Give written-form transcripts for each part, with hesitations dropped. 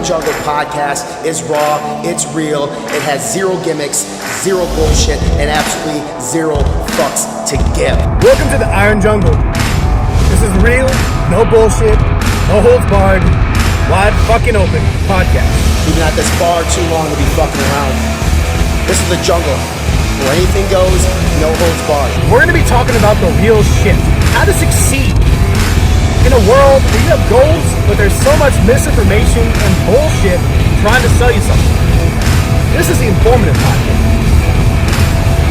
Jungle podcast is raw, it's real, it has zero gimmicks, zero bullshit, and absolutely zero fucks to give. Welcome to the Iron Jungle. This is real, no bullshit, no holds barred, wide fucking open podcast. We've been at this far too long to be fucking around. This is the jungle, where anything goes, no holds barred. We're going to be talking about the real shit. How to succeed in a world where you have goals, but there's so much misinformation and bullshit trying to sell you something. This is the informative podcast.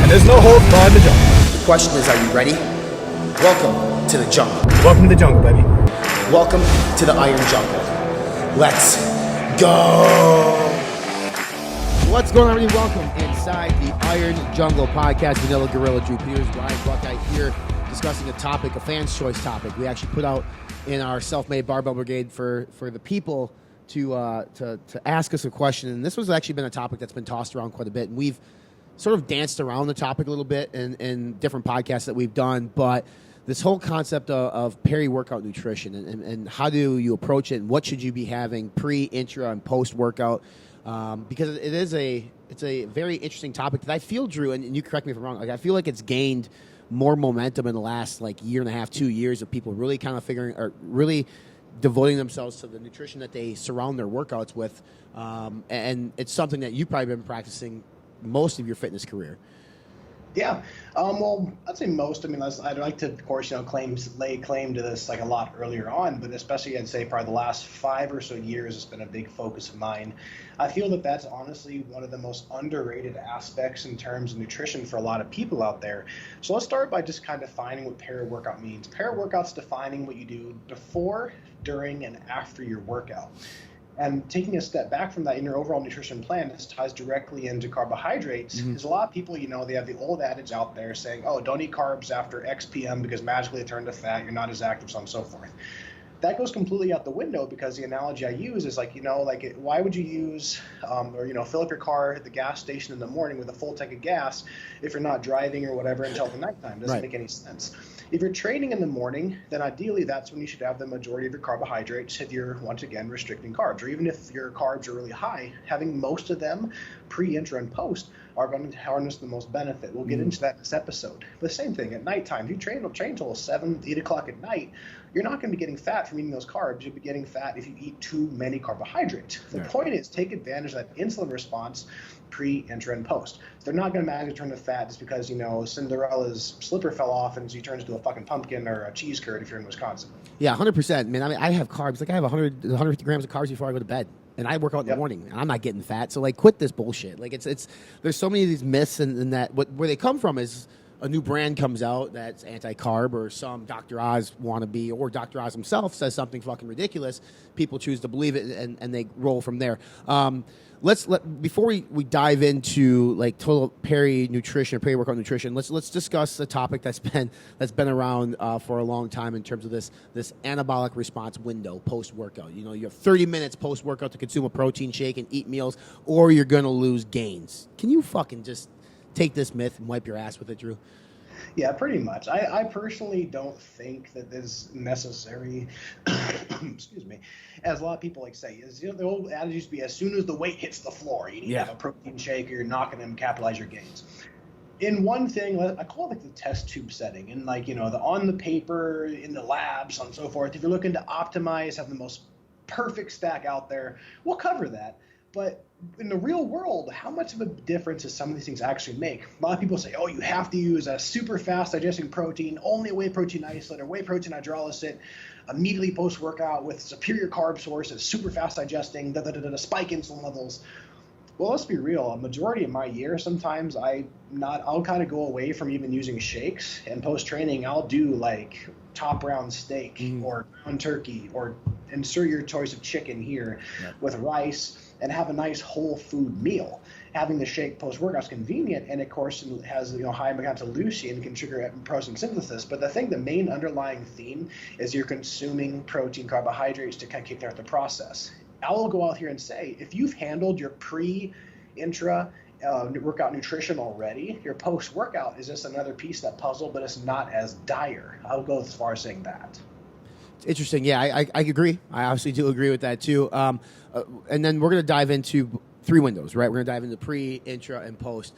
And there's no holds barred in the jungle. The question is, are you ready? Welcome to the jungle. Welcome to the jungle, baby. Welcome to the Iron Jungle. Let's go. What's going on, everybody? Welcome inside the Iron Jungle podcast. Vanilla Gorilla, Drew Peters, Ryan Buckeye here, discussing a topic, a fan's choice topic. We actually put out in our self-made barbell brigade for the people to ask us a question, and this was actually been a topic that's been tossed around quite a bit, and we've sort of danced around the topic a little bit in different podcasts that we've done, but this whole concept of peri-workout nutrition and how do you approach it, and what should you be having pre, intra, and post-workout, because it's a very interesting topic that I feel, Drew, and you correct me if I'm wrong, like I feel like it's gained more momentum in the last year and a half, 2 years of people really kind of figuring or really devoting themselves to the nutrition that they surround their workouts with, and it's something that you've probably been practicing most of your fitness career. Yeah, well, I'd say most. I mean, I'd like to, of course, lay claim to this like a lot earlier on, but especially I'd say probably the last 5 or so years, it's been a big focus of mine. I feel that that's honestly one of the most underrated aspects in terms of nutrition for a lot of people out there. So let's start by just kind of defining what peri-workout means. Peri-workout's defining what you do before, during, and after your workout. And taking a step back from that in your overall nutrition plan, this ties directly into carbohydrates. Because a lot of people, they have the old adage out there saying, oh, don't eat carbs after X p.m. because magically they turn to fat, you're not as active, so on and so forth. That goes completely out the window because the analogy I use is why would you use fill up your car at the gas station in the morning with a full tank of gas if you're not driving or whatever until the nighttime? Doesn't make any sense. If you're training in the morning, then ideally that's when you should have the majority of your carbohydrates if you're, once again, restricting carbs. Or even if your carbs are really high, having most of them pre, intra, and post are going to harness the most benefit. We'll get into that in this episode. But the same thing, at nighttime, if you train till 7, 8 o'clock at night, you're not going to be getting fat from eating those carbs. You'll be getting fat if you eat too many carbohydrates. The point is take advantage of that insulin response pre, intra, and post. They're not going to magically turn to fat just because, Cinderella's slipper fell off and she turns into a fucking pumpkin or a cheese curd if you're in Wisconsin. Yeah, 100%. Man, I have carbs. I have 150 grams of carbs before I go to bed. And I work out in the morning, and I'm not getting fat. So, quit this bullshit. There's so many of these myths, and that where they come from is a new brand comes out that's anti-carb, or some Dr. Oz wannabe, or Dr. Oz himself says something fucking ridiculous. People choose to believe it, and they roll from there. Before we dive into total peri-workout nutrition, let's discuss a topic that's been around for a long time in terms of this anabolic response window post workout. You have 30 minutes post workout to consume a protein shake and eat meals, or you're gonna lose gains. Can you fucking just take this myth and wipe your ass with it, Drew? Yeah, pretty much. I personally don't think that this is necessary. Excuse me. As a lot of people say, the old adage used to be, as soon as the weight hits the floor, you need to have a protein shake, or you're not going to capitalize your gains. In one thing, I call it the test tube setting, and the on the paper, in the labs, and so forth. If you're looking to optimize, have the most perfect stack out there, we'll cover that. But in the real world, how much of a difference does some of these things actually make? A lot of people say, oh, you have to use a super fast digesting protein, only a whey protein isolate or whey protein hydrolysis immediately post-workout with superior carb source and super fast digesting, spike insulin levels. Well, let's be real. A majority of my year, sometimes I'll kind of go away from even using shakes, and post-training I'll do top round steak or ground turkey, or insert your choice of chicken here with rice, and have a nice whole food meal. Having the shake post-workout is convenient, and of course it has high amounts of leucine, can trigger protein synthesis. But the main underlying theme is you're consuming protein, carbohydrates to kind of kickstart the process. I will go out here and say, if you've handled your pre, intra, workout nutrition already, your post-workout is just another piece of that puzzle, but it's not as dire. I'll go as far as saying that. Interesting. Yeah, I agree. I obviously do agree with that too. And then we're going to dive into 3 windows, right? We're going to dive into pre, intra, and post.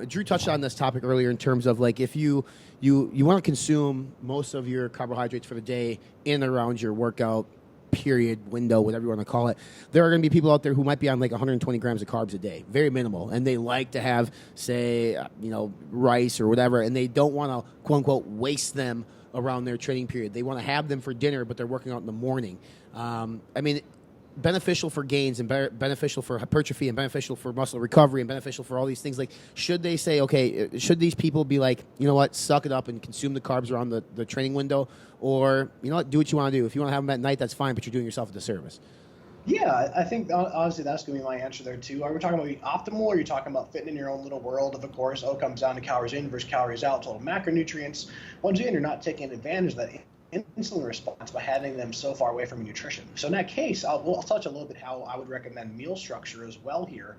Drew touched on this topic earlier in terms of like if you want to consume most of your carbohydrates for the day in and around your workout period, window, whatever you want to call it, there are going to be people out there who might be on like 120 grams of carbs a day, very minimal, and they like to have, say, rice or whatever, and they don't want to quote unquote waste them around their training period. They want to have them for dinner, but they're working out in the morning. Beneficial for gains and beneficial for hypertrophy and beneficial for muscle recovery and beneficial for all these things. Like, should they say, okay, should these people be like, you know what, suck it up and consume the carbs around the training window? Or, you know what, do what you want to do. If you want to have them at night, that's fine, but you're doing yourself a disservice. Yeah, I think honestly that's going to be my answer there too. Are we talking about optimal, or are you talking about fitting in your own little world of course, it comes down to calories in versus calories out, total macronutrients. Once again, you're not taking advantage of that insulin response by having them so far away from your nutrition. So in that case, I'll touch a little bit how I would recommend meal structure as well here.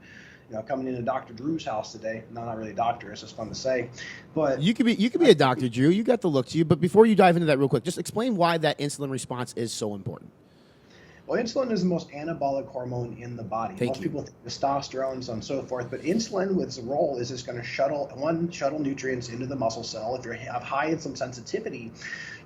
Coming into Dr. Drew's house today. No, not really a doctor. It's just fun to say. But you could be a doctor, Drew. You got the look to you. But before you dive into that real quick, just explain why that insulin response is so important. Well, insulin is the most anabolic hormone in the body. Most people think testosterone, so on and so forth, but insulin, with its role, is just going to shuttle nutrients into the muscle cell. If you have high insulin sensitivity,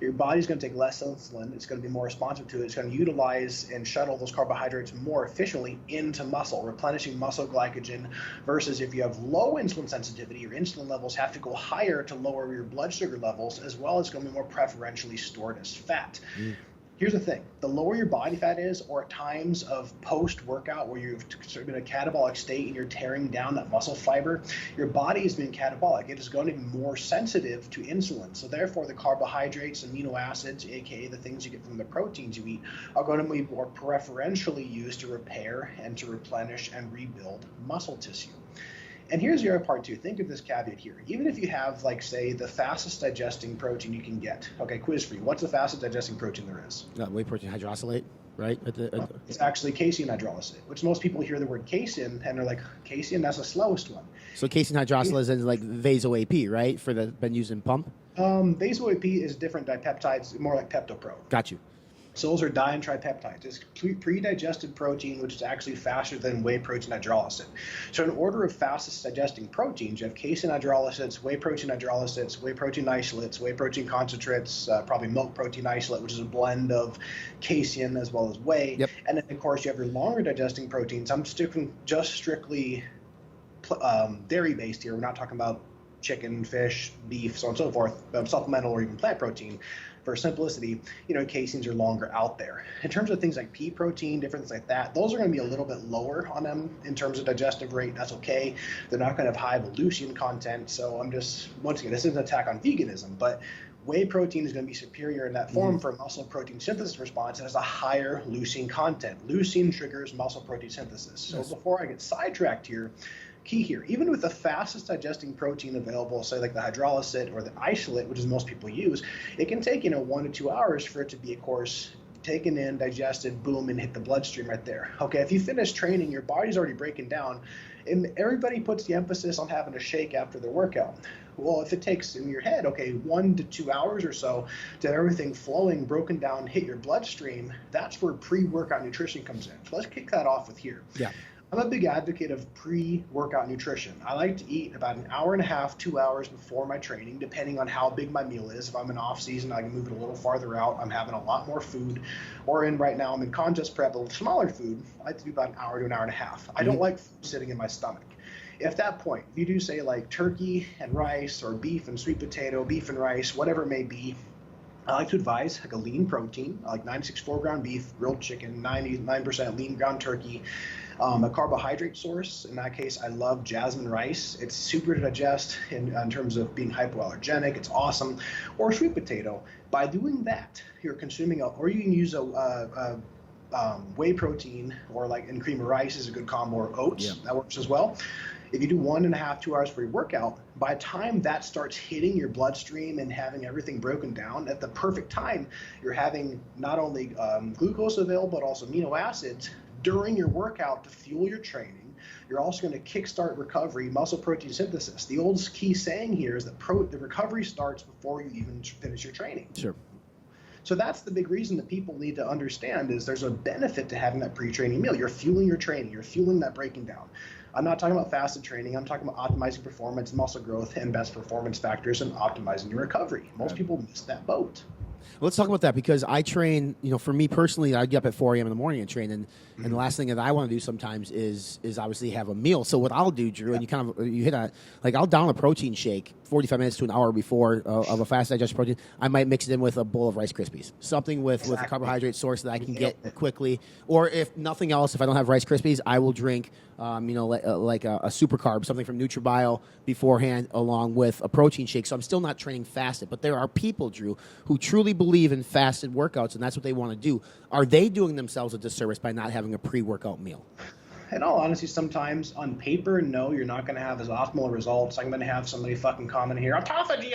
your body's going to take less insulin. It's going to be more responsive to it. It's going to utilize and shuttle those carbohydrates more efficiently into muscle, replenishing muscle glycogen, versus if you have low insulin sensitivity, your insulin levels have to go higher to lower your blood sugar levels, as well as going to be more preferentially stored as fat. Here's the thing. The lower your body fat is, or at times of post-workout where you've sort of been in a catabolic state and you're tearing down that muscle fiber, your body is being catabolic. It is going to be more sensitive to insulin. So therefore, the carbohydrates, amino acids, aka the things you get from the proteins you eat, are going to be more preferentially used to repair and to replenish and rebuild muscle tissue. And here's the other part too. Think of this caveat here. Even if you have, like, say, the fastest digesting protein you can get. Okay, quiz for you. What's the fastest digesting protein there is? Whey protein hydrolysate, right? It's actually casein hydrolysate, which most people hear the word casein and they're like, casein, that's the slowest one. So casein hydrolysate is like vaso-AP, right? Been used in pump? Vaso-AP is different dipeptides, more like peptopro. Got you. So those are di and tripeptides. It's pre-digested protein, which is actually faster than whey protein hydrolysate. So in order of fastest digesting proteins, you have casein hydrolysates, whey protein hydrolysates, whey protein isolates, whey protein concentrates, probably milk protein isolate, which is a blend of casein as well as whey. Yep. And then, of course, you have your longer digesting proteins. I'm sticking just strictly dairy-based here. We're not talking about chicken, fish, beef, so on and so forth, supplemental or even plant protein. For simplicity, caseins are longer out there. In terms of things like pea protein, different things like that, those are going to be a little bit lower on them in terms of digestive rate. That's okay. They're not going to have high leucine content. So once again, this isn't an attack on veganism, but whey protein is going to be superior in that form for muscle protein synthesis response. It has a higher leucine content. Leucine triggers muscle protein synthesis. So before I get sidetracked here, key here, even with the fastest digesting protein available, say like the hydrolysate or the isolate, which is most people use, it can take 1 to 2 hours for it to be, of course, taken in, digested, boom, and hit the bloodstream right there. Okay, if you finish training, your body's already breaking down, and everybody puts the emphasis on having a shake after their workout. Well, if it takes in your head, 1 to 2 hours or so to everything flowing, broken down, hit your bloodstream, that's where pre-workout nutrition comes in. So let's kick that off with here. Yeah. I'm a big advocate of pre-workout nutrition. I like to eat about an hour and a half, 2 hours before my training, depending on how big my meal is. If I'm in off season, I can move it a little farther out. I'm having a lot more food. Or right now, I'm in contest prep, a little smaller food. I like to do about an hour to an hour and a half. I don't like food sitting in my stomach. At that point, if you do say like turkey and rice or beef and sweet potato, beef and rice, whatever it may be, I like to advise like a lean protein, like 96 foreground beef, grilled chicken, 99% lean ground turkey. A carbohydrate source, in that case, I love jasmine rice. It's super to digest in terms of being hypoallergenic. It's awesome. Or sweet potato. By doing that, you're consuming or you can use a whey protein, or like in cream of rice is a good combo, or oats. Yeah. That works as well. If you do 1.5 to 2 hours for your workout, by the time that starts hitting your bloodstream and having everything broken down, at the perfect time, you're having not only glucose available, but also amino acids during your workout to fuel your training. You're also going to kickstart recovery, muscle protein synthesis. The old key saying here is that the recovery starts before you even finish your training. Sure. So that's the big reason that people need to understand is there's a benefit to having that pre-training meal. You're fueling your training. You're fueling that breaking down. I'm not talking about fasted training. I'm talking about optimizing performance, muscle growth, and best performance factors and optimizing your recovery. Most people miss that boat. Let's talk about that because I train, for me personally, I get up at 4 a.m. in the morning and train. And the last thing that I want to do sometimes is obviously have a meal. So what I'll do, Drew, and you hit on, like I'll down a protein shake 45 minutes to an hour before of a fast digestion protein. I might mix it in with a bowl of Rice Krispies, something with a carbohydrate source that I can get quickly. Or if nothing else, if I don't have Rice Krispies, I will drink, like a super carb, something from NutriBio beforehand, along with a protein shake. So I'm still not training fasted. But there are people, Drew, who truly believe in fasted workouts, and that's what they want to do. Are they doing themselves a disservice by not having a pre-workout meal? In all honesty, sometimes on paper, no, you're not going to have as optimal results. I'm going to have somebody fucking comment here, autophagy.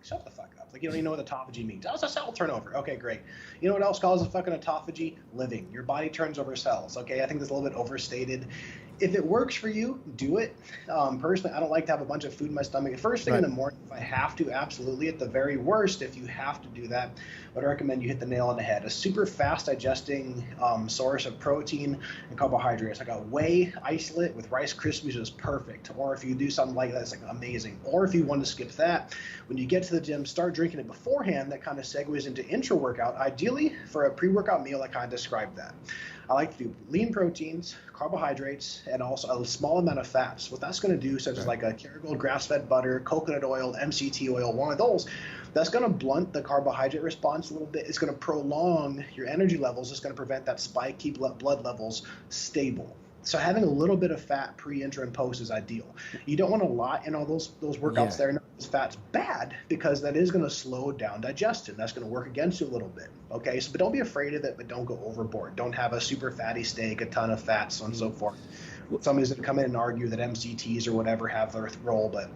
Shut the fuck up. Like, you don't even know what autophagy means. Oh, it's a cell turnover. Okay, great. You know what else causes fucking autophagy? Living. Your body turns over cells. Okay, I think that's a little bit overstated. If it works for you, do it. Personally, I don't like to have a bunch of food in my stomach. First thing in the morning, if I have to, absolutely. At the very worst, if you have to do that, I would recommend you hit the nail on the head. A super fast digesting source of protein and carbohydrates, like a whey isolate with Rice Krispies is perfect. Or if you do something like that, it's like amazing. Or if you want to skip that, when you get to the gym, start drinking it beforehand. That kind of segues into intra-workout. Ideally, for a pre-workout meal, I kind of described that. I like to do lean proteins, carbohydrates, and also a small amount of fats. What that's going to do, such as like a Kerrygold grass-fed butter, coconut oil, MCT oil, one of those, that's going to blunt the carbohydrate response a little bit. It's going to prolong your energy levels. It's going to prevent that spike, keep blood levels stable. So having a little bit of fat pre, intra, and post is ideal. You don't want a lot in all those workouts there. No, fat's bad because that is going to slow down digestion. That's going to work against you a little bit. Okay, so but don't be afraid of it, but don't go overboard. Don't have a super fatty steak, a ton of fat, so on and so forth. Somebody's going to come in and argue that MCTs or whatever have their role, but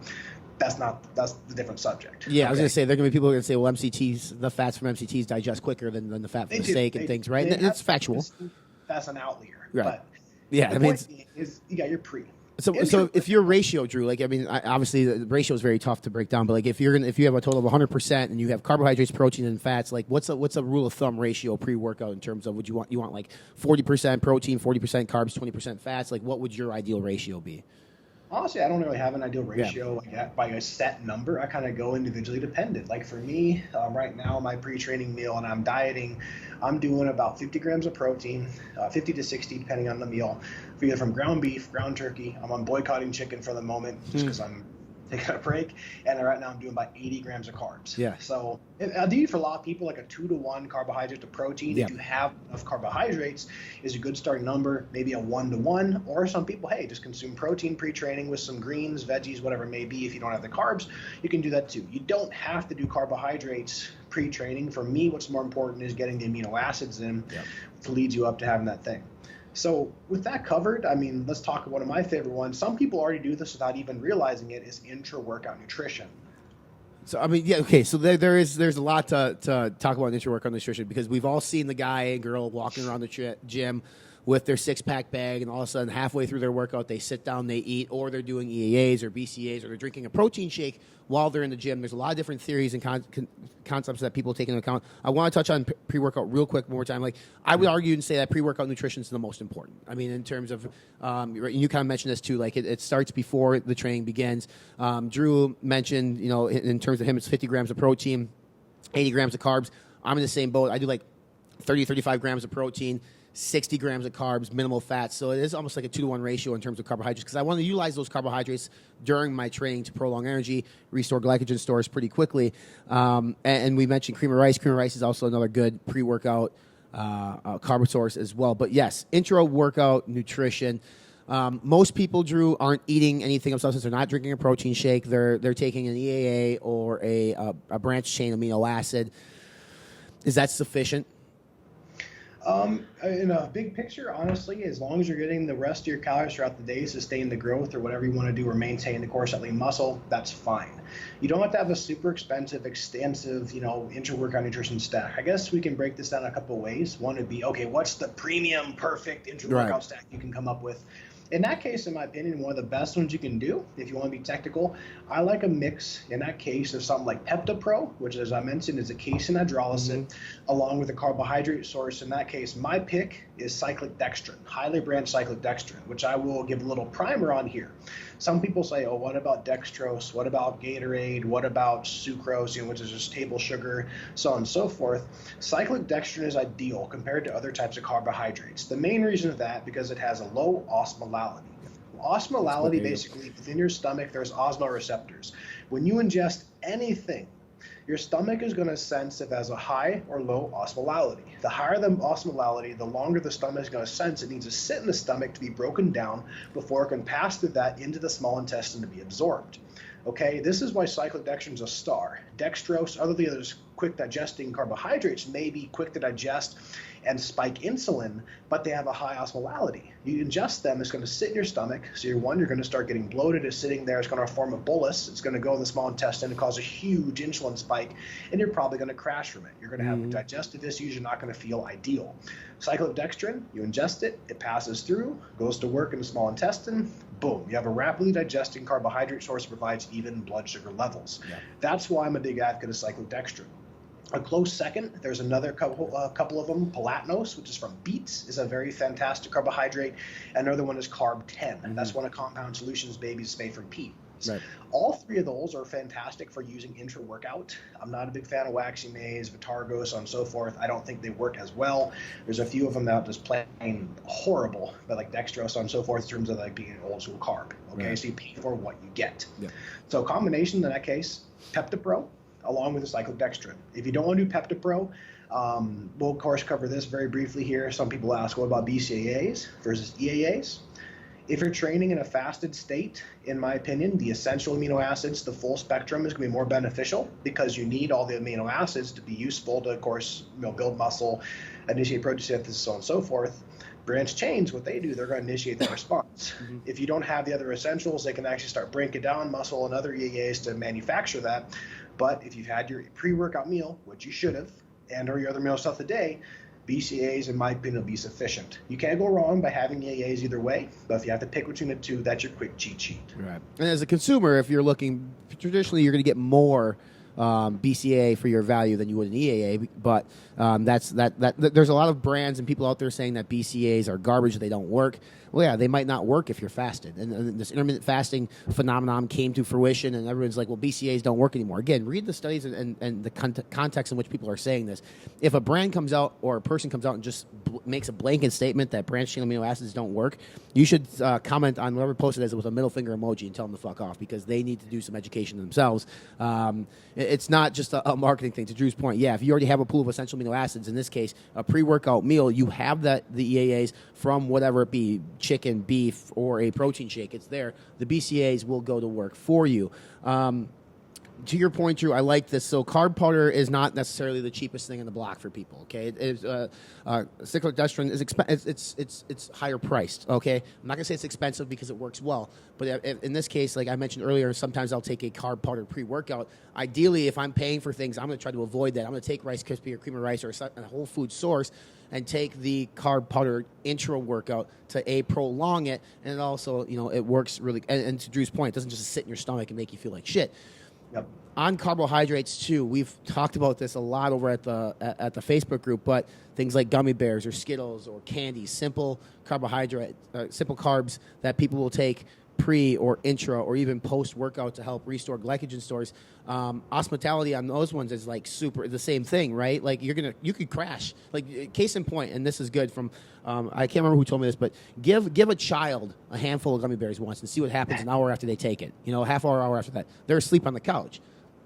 that's the different subject. Yeah, I was going to say, there are going to be people who are going to say, well, MCTs, the fats from MCTs digest quicker than the fat from the steak and things, right? And it's factual. That's an outlier. Right. But yeah, the point is you got your pre. So if your ratio, Drew, like, I mean, obviously the ratio is very tough to break down, but like if you have a total of 100% and you have carbohydrates, protein, and fats, like what's a rule of thumb ratio pre-workout in terms of what you want like 40% protein, 40% carbs, 20% fats? Like what would your ideal ratio be? Honestly, I don't really have an ideal ratio by a set number. I kind of go individually dependent. Like for me, right now, my pre-training meal and I'm dieting, I'm doing about 50 grams of protein, 50 to 60 depending on the meal, either from ground beef, ground turkey. I'm on boycotting chicken for the moment just because I'm taking a break. And right now I'm doing about 80 grams of carbs. Yeah. So ideally for a lot of people, like a 2-to-1 carbohydrate to protein, if you have enough carbohydrates, is a good starting number, maybe a 1-to-1. Or some people, hey, just consume protein pre-training with some greens, veggies, whatever it may be. If you don't have the carbs, you can do that too. You don't have to do carbohydrates pre-training. For me, what's more important is getting the amino acids in to lead you up to having that thing. So with that covered, I mean, let's talk about one of my favorite ones. Some people already do this without even realizing it, is intra-workout nutrition. So, I mean, yeah, okay, so there's a lot to talk about intra-workout nutrition because we've all seen the guy and girl walking around the gym with their six-pack bag, and all of a sudden, halfway through their workout, they sit down, they eat, or they're doing EAAs or BCAAs, or they're drinking a protein shake while they're in the gym. There's a lot of different theories and concepts that people take into account. I want to touch on pre-workout real quick one more time. Like, I would argue and say that pre-workout nutrition is the most important. I mean, in terms of, you kind of mentioned this too, like it starts before the training begins. Drew mentioned, in terms of him, it's 50 grams of protein, 80 grams of carbs. I'm in the same boat. I do like 30, 35 grams of protein, 60 grams of carbs, minimal fats. So it is almost like a 2-to-1 ratio in terms of carbohydrates because I want to utilize those carbohydrates during my training to prolong energy, restore glycogen stores pretty quickly. And we mentioned cream of rice. Cream of rice is also another good pre-workout carb source as well. But yes, intra-workout nutrition. Most people, Drew, aren't eating anything of substance. They're not drinking a protein shake. They're taking an EAA or a branched chain amino acid. Is that sufficient? In a big picture, honestly, as long as you're getting the rest of your calories throughout the day, sustain the growth or whatever you want to do, or maintain the core set lean muscle, that's fine. You don't have to have a super expensive, extensive, intra-workout nutrition stack. I guess we can break this down a couple of ways. One would be, okay, what's the premium, perfect intra-workout stack you can come up with? In that case, in my opinion, one of the best ones you can do, if you want to be technical, I like a mix, in that case, of something like PeptaPro, which, as I mentioned, is a casein hydrolysis, along with a carbohydrate source. In that case, my pick is cyclic dextrin, highly branched cyclic dextrin, which I will give a little primer on here. Some people say, oh, what about dextrose? What about Gatorade? What about sucrose, which is just table sugar, so on and so forth? Cyclic dextrin is ideal compared to other types of carbohydrates. The main reason of that, because it has a low osmolality. Osmolality, basically, within your stomach, there's osmoreceptors. When you ingest anything, your stomach is going to sense if it has a high or low osmolality. The higher the osmolality, the longer the stomach is going to sense it needs to sit in the stomach to be broken down before it can pass through that into the small intestine to be absorbed. Okay, this is why cyclic dextrin is a star. Dextrose, other than the others, quick digesting carbohydrates may be quick to digest and spike insulin, but they have a high osmolality. You ingest them, it's going to sit in your stomach. So you're going to start getting bloated. It's sitting there. It's going to form a bolus. It's going to go in the small intestine and cause a huge insulin spike, and you're probably going to crash from it. You're going to have digestive issues. You're not going to feel ideal. Cyclic dextrin, you ingest it, it passes through, goes to work in the small intestine. Boom, you have a rapidly digesting carbohydrate source that provides even blood sugar levels. Yeah. That's why I'm a big advocate of cyclic dextrin. A close second, there's another couple of them. Palatinose, which is from beets, is a very fantastic carbohydrate. Another one is Carb 10, and that's one of Compound Solutions Babies made from peat. Right. All three of those are fantastic for using intra-workout. I'm not a big fan of Waxy Maize, Vitargo, so on and so forth. I don't think they work as well. There's a few of them that are just plain horrible, but like dextrose, so on and so forth, in terms of like being an old school carb. Okay, so you pay for what you get. Yeah. So combination in that case, PeptaPro, along with the cyclic dextrin. If you don't want to do PeptaPro, we'll of course cover this very briefly here. Some people ask, what about BCAAs versus EAAs? If you're training in a fasted state, in my opinion, the essential amino acids, the full spectrum, is going to be more beneficial because you need all the amino acids to be useful to, of course, build muscle, initiate protein synthesis, so on and so forth. Branch chains, what they do, they're going to initiate that response. If you don't have the other essentials, they can actually start breaking down muscle and other EAAs to manufacture that. But if you've had your pre-workout meal, which you should have, and or your other meals throughout the day, BCAAs, in my opinion, will be sufficient. You can't go wrong by having EAAs either way, but if you have to pick between the two, that's your quick cheat sheet. Right. And as a consumer, if you're looking, traditionally you're going to get more BCAA for your value than you would an EAA, but there's a lot of brands and people out there saying that BCAAs are garbage, they don't work. Well, yeah, they might not work if you're fasted. And this intermittent fasting phenomenon came to fruition, and everyone's like, well, BCAAs don't work anymore. Again, read the studies and the context in which people are saying this. If a brand comes out or a person comes out and just makes a blanket statement that branched-chain amino acids don't work, you should comment on whoever posted this with a middle finger emoji and tell them to fuck off, because they need to do some education themselves. It's not just a marketing thing. To Drew's point, yeah, if you already have a pool of essential amino acids, in this case, a pre-workout meal, you have the EAAs from whatever it be, chicken, beef, or a protein shake. It's there. The BCAAs will go to work for you. To your point, Drew, I like this. So carb powder is not necessarily the cheapest thing in the block for people. Okay, cyclic dextrin is it's higher priced. Okay, I'm not gonna say it's expensive because it works well, but in this case, like I mentioned earlier, sometimes I'll take a carb powder pre-workout. Ideally, if I'm paying for things, I'm gonna try to avoid that. I'm gonna take Rice Krispie or Cream of Rice or a whole food source and take the carb powder intra workout to prolong it, and it also, it works really. And to Drew's point, it doesn't just sit in your stomach and make you feel like shit. Yep. On carbohydrates too, we've talked about this a lot over at the Facebook group, but things like gummy bears or Skittles or candy, simple carbs that people will take pre or intra or even post workout to help restore glycogen stores. Osmolality on those ones is like super the same thing, right? Like you could crash. Like case in point, and this is good from I can't remember who told me this, but give a child a handful of gummy bears once and see what happens an hour after they take it. Half hour after that, they're asleep on the couch.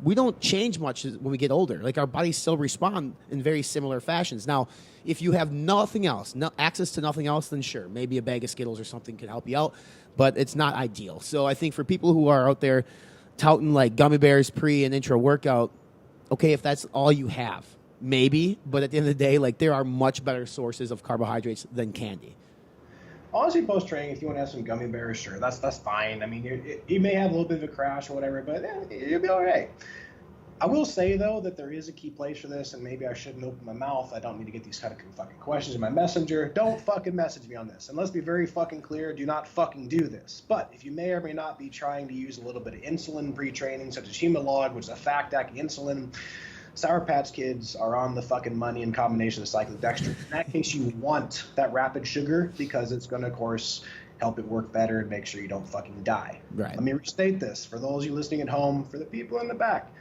We don't change much when we get older. Like our bodies still respond in very similar fashions. Now, if you have nothing else, access to nothing else, then sure, maybe a bag of Skittles or something could help you out, but it's not ideal. So I think for people who are out there touting like gummy bears pre and intra workout, okay, if that's all you have, maybe, but at the end of the day, like there are much better sources of carbohydrates than candy. Honestly, post-training, if you want to have some gummy bears, sure, that's fine. I mean, you may have a little bit of a crash or whatever, but you'll be all right. I will say, though, that there is a key place for this, and maybe I shouldn't open my mouth. I don't need to get these kind of fucking questions in my messenger. Don't fucking message me on this. And let's be very fucking clear, do not fucking do this. But if you may or may not be trying to use a little bit of insulin pre-training, such as Humalog, which is a fat-acting insulin, Sour Patch Kids are on the fucking money in combination with cyclodextrin. In that case, you want that rapid sugar because it's going to, of course, help it work better and make sure you don't fucking die. Right. Let me restate this for those of you listening at home, for the people in the back.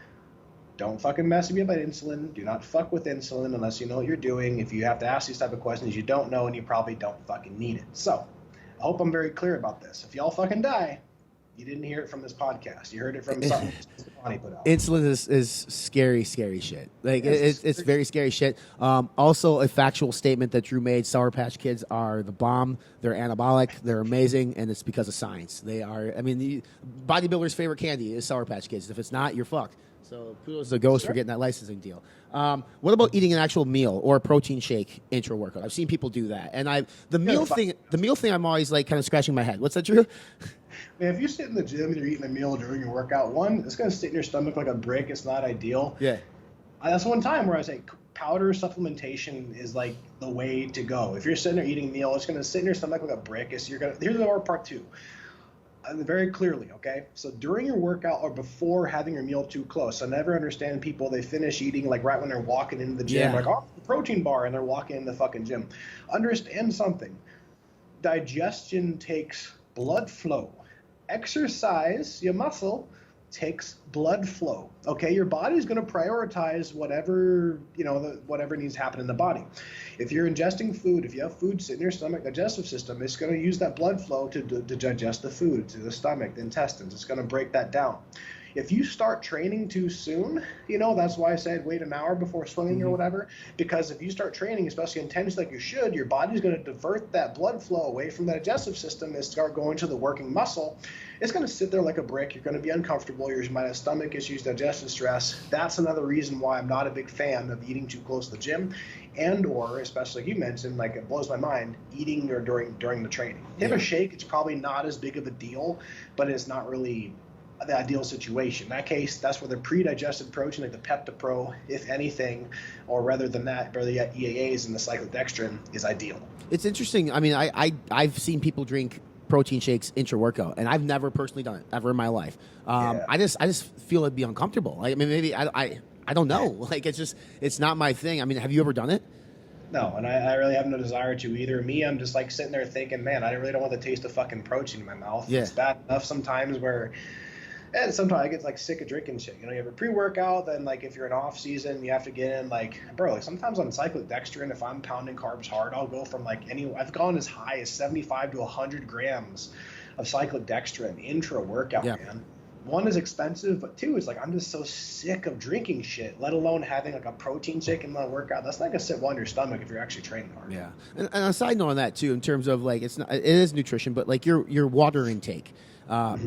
Don't fucking mess me about insulin. Do not fuck with insulin unless you know what you're doing. If you have to ask these type of questions, you don't know and you probably don't fucking need it. So I hope I'm very clear about this. If y'all fucking die, you didn't hear it from this podcast. You heard it from something Bonnie put out. Insulin is scary shit. Like it's very scary shit. Also, a factual statement that Drew made: Sour Patch Kids are the bomb. They're anabolic. They're amazing, and it's because of science. They are. I mean, the bodybuilder's favorite candy is Sour Patch Kids. If it's not, you're fucked. So kudos to Ghost for getting that licensing deal. What about eating an actual meal or a protein shake intra workout? I've seen people do that, and the meal thing, I'm always like kind of scratching my head. What's that, Drew? Man, if you sit in the gym and you're eating a meal during your workout, one, it's going to sit in your stomach like a brick. It's not ideal. Yeah. That's one time where I say powder supplementation is like the way to go. If you're sitting there eating a meal, it's going to sit in your stomach like a brick. Here's the other part two. Very clearly, okay? So during your workout or before having your meal too close. I never understand people, they finish eating like right when they're walking into the gym, like, oh, the protein bar, and they're walking in the fucking gym. Understand something. Digestion takes blood flow. Exercise, your muscle, takes blood flow. Okay, your body's going to prioritize whatever whatever needs to happen in the body. If you're ingesting food, if you have food sitting in your stomach, digestive system, it's going to use that blood flow to digest the food to the stomach, the intestines. It's going to break that down. If you start training too soon, that's why I said wait an hour before swimming or whatever, because if you start training, especially intensely like you should, your body's going to divert that blood flow away from the digestive system and start going to the working muscle. It's going to sit there like a brick. You're going to be uncomfortable. You might have stomach issues, digestion stress. That's another reason why I'm not a big fan of eating too close to the gym, and or, especially like you mentioned, like it blows my mind, eating or during the training. If you have a shake, it's probably not as big of a deal, but it's not really the ideal situation. In that case, that's where the pre-digested protein, like the PeptiPro, if anything, or rather than that, rather yet EAAs and the cyclodextrin is ideal. It's interesting. I mean, I've seen people drink protein shakes intra-workout, and I've never personally done it ever in my life. I just feel it'd be uncomfortable. Like, I mean, maybe I don't know. Like, it's not my thing. I mean, have you ever done it? No, and I really have no desire to either. Me, I'm just like sitting there thinking, man, I really don't want the taste of fucking protein in my mouth. Yeah. It's bad enough sometimes where. And sometimes I get like sick of drinking shit. You have a pre-workout, then like if you're in off season, you have to get in like, bro, like sometimes on cyclodextrin, if I'm pounding carbs hard, I'll go from like I've gone as high as 75 to 100 grams of cyclodextrin intra-workout, man. One is expensive, but two is like I'm just so sick of drinking shit, let alone having like a protein shake in my workout. That's not gonna sit well in your stomach if you're actually training hard. Yeah, and a side note on that too, in terms of like it is nutrition, but like your water intake.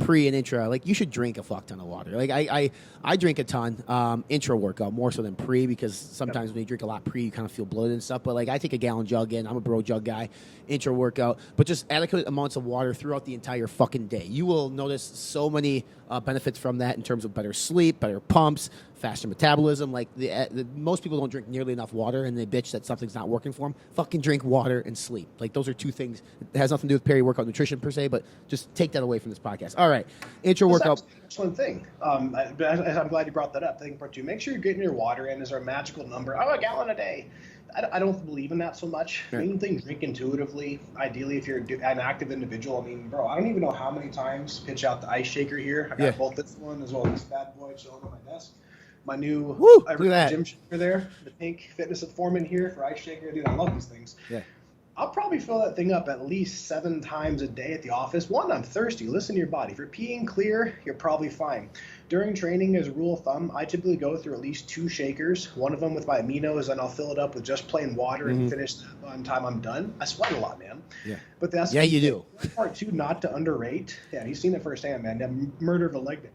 Pre and intra, like you should drink a fuck ton of water. Like I drink a ton intra workout more so than pre, because sometimes when you drink a lot pre, you kind of feel bloated and stuff. But like I take a gallon jug in. I'm a bro jug guy. Intra workout, but just adequate amounts of water throughout the entire fucking day. You will notice so many benefits from that in terms of better sleep, better pumps, faster metabolism. Like most people don't drink nearly enough water, and they bitch that something's not working for them. Fucking drink water and sleep. Like those are two things. It has nothing to do with Peri-Workout nutrition per se, but just take that away from this podcast. All right, intra workout. That's one thing. I'm glad you brought that up. I think part two, make sure you're getting your water in. Is our magical number? Oh, a gallon a day. I don't believe in that so much. Sure. Main thing, drink intuitively. Ideally, if you're an active individual. I mean, bro, I don't even know how many times pitch out the ice shaker here. I got both this one as well as this bad boy chilling on my desk. My new gym shaker there, the pink Fitness Foreman here for ice shaker. Dude, I love these things. Yeah. I'll probably fill that thing up at least 7 times a day at the office. One, I'm thirsty. Listen to your body. If you're peeing clear, you're probably fine. During training, as a rule of thumb, I typically go through at least 2 shakers. One of them with my aminos, and I'll fill it up with just plain water and finish that by the time I'm done. I sweat a lot, man. Yeah. But that's you do. Part two, not to underrate. Yeah, he's seen it firsthand, man. That murder of a leg day.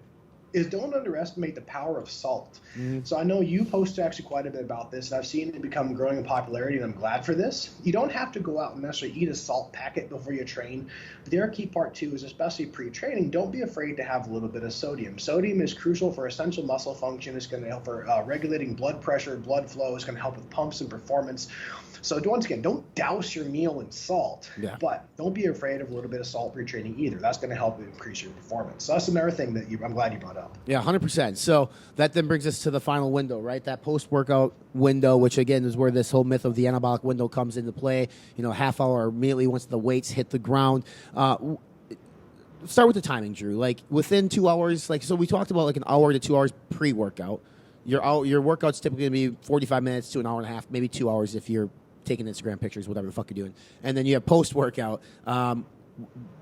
is don't underestimate the power of salt. So I know you posted actually quite a bit about this, and I've seen it become growing in popularity, and I'm glad for this. You don't have to go out and necessarily eat a salt packet before you train. But the other key part too is, especially pre-training, don't be afraid to have a little bit of sodium. Sodium is crucial for essential muscle function. It's going to help for regulating blood pressure, blood flow. It's going to help with pumps and performance. So once again, don't douse your meal in salt, but don't be afraid of a little bit of salt pre-training either. That's going to help increase your performance. So that's another thing that I'm glad you brought up. Yeah, 100%. So that then brings us to the final window, right? That post-workout window, which again is where this whole myth of the anabolic window comes into play. Half hour immediately once the weights hit the ground. Start with the timing, Drew. Like within 2 hours, so we talked about like an hour to 2 hours pre-workout. Your workout's typically going to be 45 minutes to an hour and a half, maybe 2 hours if you're taking Instagram pictures, whatever the fuck you're doing. And then you have post-workout.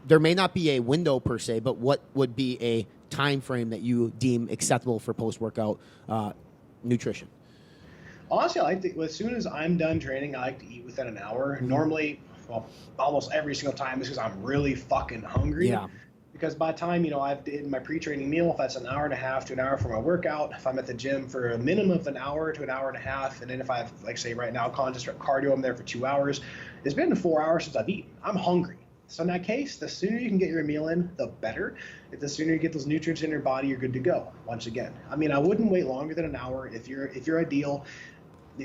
There may not be a window per se, but what would be a time frame that you deem acceptable for post-workout nutrition? Honestly, I like to, as soon as I'm done training, I like to eat within an hour. Normally, almost every single time is because I'm really fucking hungry. Yeah. Because by the time, I've did my pre-training meal, if that's an hour and a half to an hour for my workout, if I'm at the gym for a minimum of an hour to an hour and a half, and then if I've, like say right now, contest cardio, I'm there for 2 hours, it's been 4 hours since I've eaten. I'm hungry. So in that case, the sooner you can get your meal in, the better. If the sooner you get those nutrients in your body, you're good to go. Once again, I wouldn't wait longer than an hour. If you're ideal,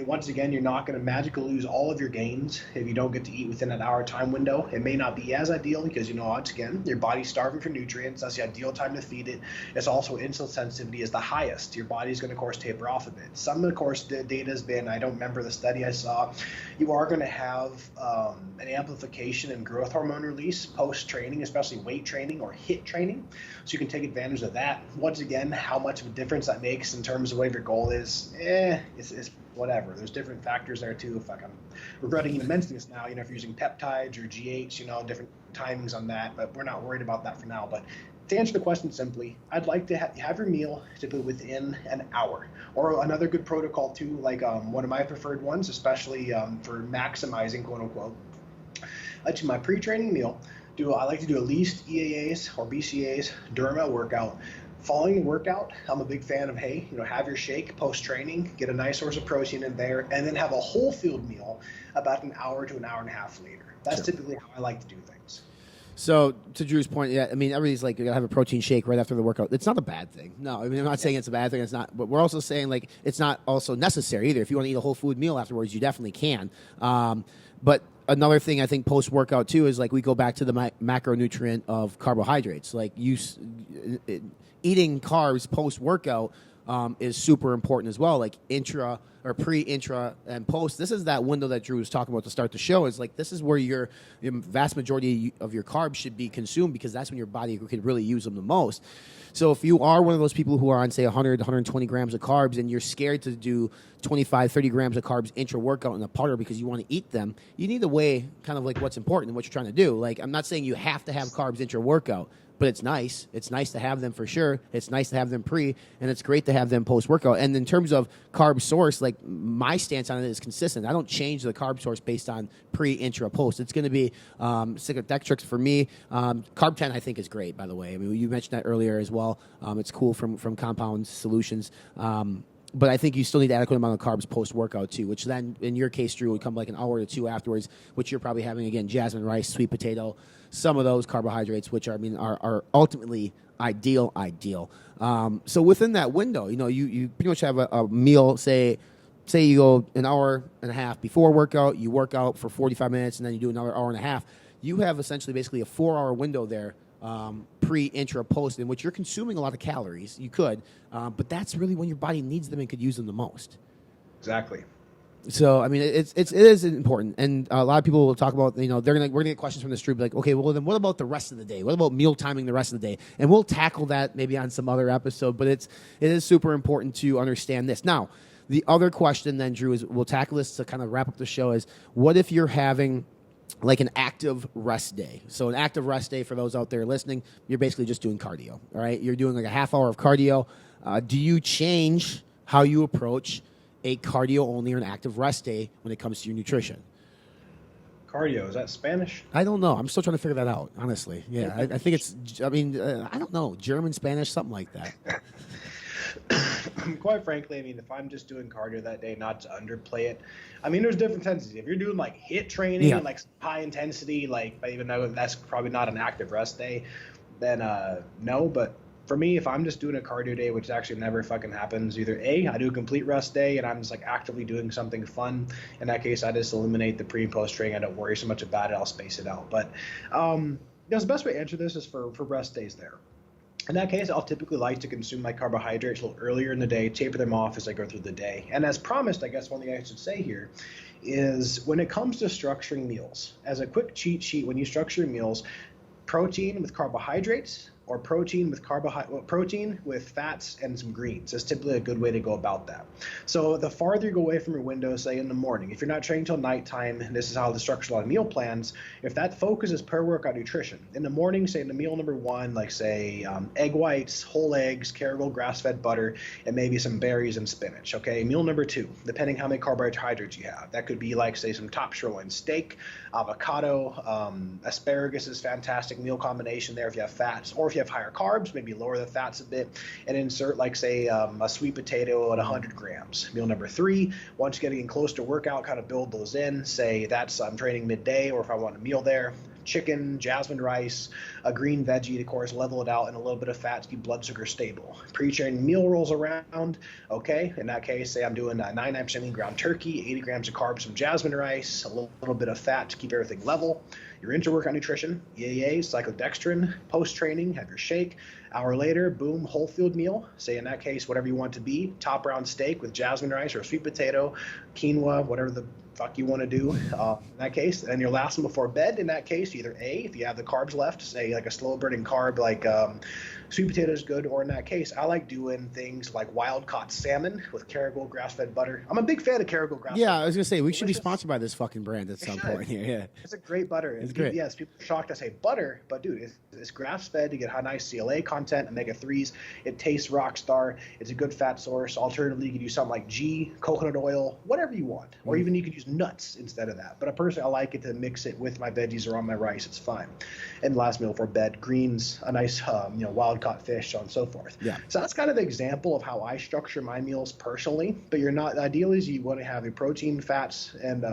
once again, you're not going to magically lose all of your gains if you don't get to eat within an hour time window. It may not be as ideal because, once again, your body's starving for nutrients. That's the ideal time to feed it. It's also insulin sensitivity is the highest. Your body's going to, of course, taper off a bit. Some, of course, the data has been, I don't remember the study I saw, you are going to have an amplification in growth hormone release post-training, especially weight training or HIIT training. So you can take advantage of that. Once again, how much of a difference that makes in terms of what your goal is, it's whatever. There's different factors there too. If I'm regretting even mentioning this now, if you're using peptides or GH, different timings on that, but we're not worried about that for now. But to answer the question simply, I'd like to have your meal typically within an hour. Or another good protocol too, like one of my preferred ones, especially for maximizing, quote unquote, to my pre-training meal, I like to do at least EAAs or BCAAs during my workout. Following the workout, I'm a big fan of, have your shake post-training, get a nice source of protein in there, and then have a whole field meal about an hour to an hour and a half later. That's typically how I like to do things. So to Drew's point, everybody's like, you gotta have a protein shake right after the workout. It's not a bad thing. No, I'm not saying it's a bad thing. It's not, but we're also saying it's not also necessary either. If you want to eat a whole food meal afterwards, you definitely can. But another thing I think post-workout too is we go back to the macronutrient of carbohydrates. Eating carbs post-workout is super important as well. Like intra or pre, intra, and post. This is that window that Drew was talking about to start the show. Is this is where your vast majority of your carbs should be consumed because that's when your body can really use them the most. So if you are one of those people who are on, say, 100, 120 grams of carbs and you're scared to do 25, 30 grams of carbs intra-workout in a putter because you want to eat them, you need to weigh kind of what's important and what you're trying to do. I'm not saying you have to have carbs intra-workout, but it's nice. It's nice to have them for sure. It's nice to have them pre, and it's great to have them post-workout. And in terms of carb source, my stance on it is consistent. I don't change the carb source based on pre, intra, post. It's going to be dextrose for me. Carb 10, I think, is great, by the way. You mentioned that earlier as well. It's cool from Compound Solutions. But I think you still need adequate amount of carbs post-workout too, which then, in your case, Drew, would come an hour to two afterwards, which you're probably having, again, jasmine rice, sweet potato, some of those carbohydrates, which are ultimately ideal. So within that window, you pretty much have a meal, say you go an hour and a half before workout, you work out for 45 minutes, and then you do another hour and a half. You have essentially basically a 4-hour window there, pre, intra, post, in which you're consuming a lot of calories. You could, but that's really when your body needs them and could use them the most. Exactly. So it is important, and a lot of people will talk about we're gonna get questions from the street, like, okay, well then what about the rest of the day? What about meal timing the rest of the day? And we'll tackle that maybe on some other episode. But it is super important to understand this. Now, the other question then, Drew, is we'll tackle this to kind of wrap up the show. Is what if you're having an active rest day? So an active rest day, for those out there listening, you're basically just doing cardio, all right? You're doing a half hour of cardio. Do you change how you approach a cardio only or an active rest day when it comes to your nutrition? Cardio, is that Spanish? I don't know. I'm still trying to figure that out, honestly. Yeah, I think it's, I don't know, German, Spanish, something like that. Quite frankly, I mean, if I'm just doing cardio that day, not to underplay it, I mean, there's different intensities. If you're doing like HIIT training Yeah. and like high intensity, like even though that's probably not an active rest day, then no. But for me, if I'm just doing a cardio day, which actually never fucking happens, either A, I do a complete rest day and I'm just like actively doing something fun. In that case, I just eliminate the pre and post training. I don't worry so much about it. I'll space it out. But the best way to answer this is for rest days there. In that case, I'll typically like to consume my carbohydrates a little earlier in the day, taper them off as I go through the day. And as promised, I guess one thing I should say here is when it comes to structuring meals, as a quick cheat sheet, when you structure meals, protein with carbohydrates or protein with fats and some greens is typically a good way to go about that. So the farther you go away from your window, say in the morning, if you're not training till nighttime, and this is how the structure a lot of meal plans, if that focus is per-workout nutrition, in the morning, say in the meal number one, like say egg whites, whole eggs, Kerrygold grass-fed butter, and maybe some berries and spinach, okay? Meal number two, depending how many carbohydrates you have, that could be like say some top sirloin steak, avocado, asparagus is fantastic meal combination there if you have fats, or if you have higher carbs, maybe lower the fats a bit and insert like say a sweet potato at 100 grams. Meal number three, once you're getting close to workout, kind of build those in. Say that's I'm training midday, or if I want a meal there, chicken, jasmine rice, a green veggie, of course, level it out, and a little bit of fat to keep blood sugar stable. Pre-training meal rolls around, okay? In that case, say I'm doing 99% lean ground turkey, 80 grams of carbs from jasmine rice, a little bit of fat to keep everything level. Your intra-workout nutrition, EAA, cyclodextrin, post-training, have your shake. Hour later, boom, whole food meal. Say in that case, whatever you want to be, top round steak with jasmine rice or a sweet potato, quinoa, whatever the fuck you want to do in that case. And your last one before bed, in that case, either A, if you have the carbs left, say like a slow burning carb like sweet potato is good, or in that case, I like doing things like wild caught salmon with Kerrygold grass-fed butter. I'm a big fan of Kerrygold grass-fed. Yeah, I was gonna say we should be sponsored by this fucking brand at some point here. Yeah, it's a great butter. It's great. Yes, people are shocked I say butter, but dude, it's grass-fed. You get high nice CLA content, omega-3s. It tastes rock star. It's a good fat source. Alternatively, you could use something like ghee, coconut oil, whatever you want, or even you could use nuts instead of that. But personally, I like it to mix it with my veggies or on my rice. It's fine. And last meal for bed, greens, a nice wild-caught fish, so on and so forth. Yeah. So that's kind of the example of how I structure my meals personally. But you're not. Ideally, is you want to have your protein, fats, and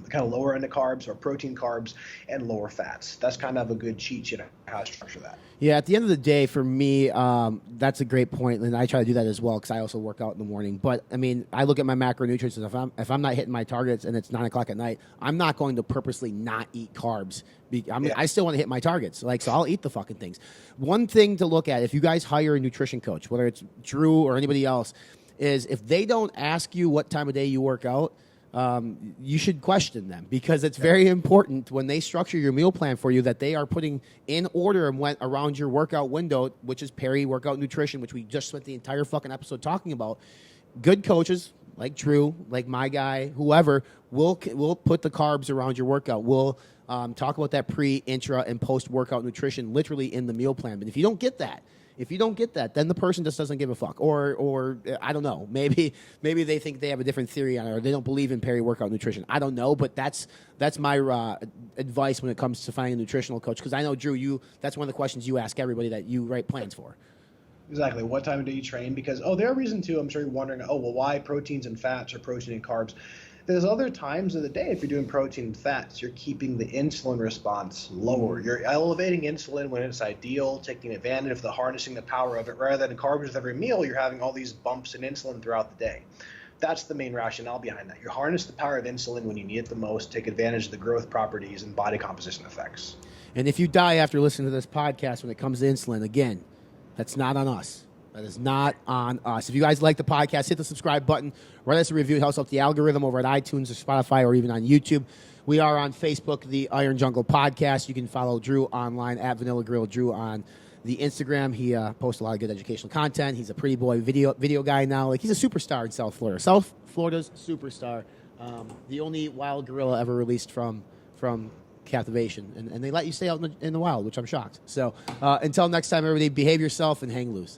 kind of lower end of carbs, or protein, carbs, and lower fats. That's kind of a good cheat sheet on how to structure that. Yeah, at the end of the day, for me, that's a great point, and I try to do that as well because I also work out in the morning. But I mean, I look at my macronutrients, and if I'm not hitting my targets and it's 9 o'clock at night, I'm not going to purposely not eat carbs. I still want to hit my targets, so I'll eat the fucking things. One thing to look at if you guys hire a nutrition coach, whether it's Drew or anybody else, is if they don't ask you what time of day you work out, you should question them, because it's very important when they structure your meal plan for you that they are putting in order and went around your workout window, which is Peri-Workout Nutrition, which we just spent the entire fucking episode talking about. Good coaches like Drew, like my guy, whoever, will put the carbs around your workout. We'll talk about that pre, intra, and post-workout nutrition literally in the meal plan. But if you don't get that, then the person just doesn't give a fuck. Or I don't know. Maybe they think they have a different theory on it, or they don't believe in peri-workout nutrition. I don't know, but that's my advice when it comes to finding a nutritional coach. Because I know, Drew, that's one of the questions you ask everybody that you write plans for. Exactly. What time do you train? Because, there are reasons too. I'm sure you're wondering, why proteins and fats or protein and carbs? There's other times of the day, if you're doing protein and fats, you're keeping the insulin response lower. You're elevating insulin when it's ideal, taking advantage of harnessing the power of it. Rather than carbs with every meal, you're having all these bumps in insulin throughout the day. That's the main rationale behind that. You harness the power of insulin when you need it the most, take advantage of the growth properties and body composition effects. And if you die after listening to this podcast when it comes to insulin, again, that's not on us. That is not on us. If you guys like the podcast, hit the subscribe button. Write us a review. It helps out the algorithm over at iTunes or Spotify or even on YouTube. We are on Facebook, the Iron Jungle Podcast. You can follow Drew online at Vanilla Grill Drew on the Instagram. He posts a lot of good educational content. He's a pretty boy video guy now. He's a superstar in South Florida. South Florida's superstar. The only wild gorilla ever released from captivation. And they let you stay out in the wild, which I'm shocked. So until next time, everybody, behave yourself and hang loose.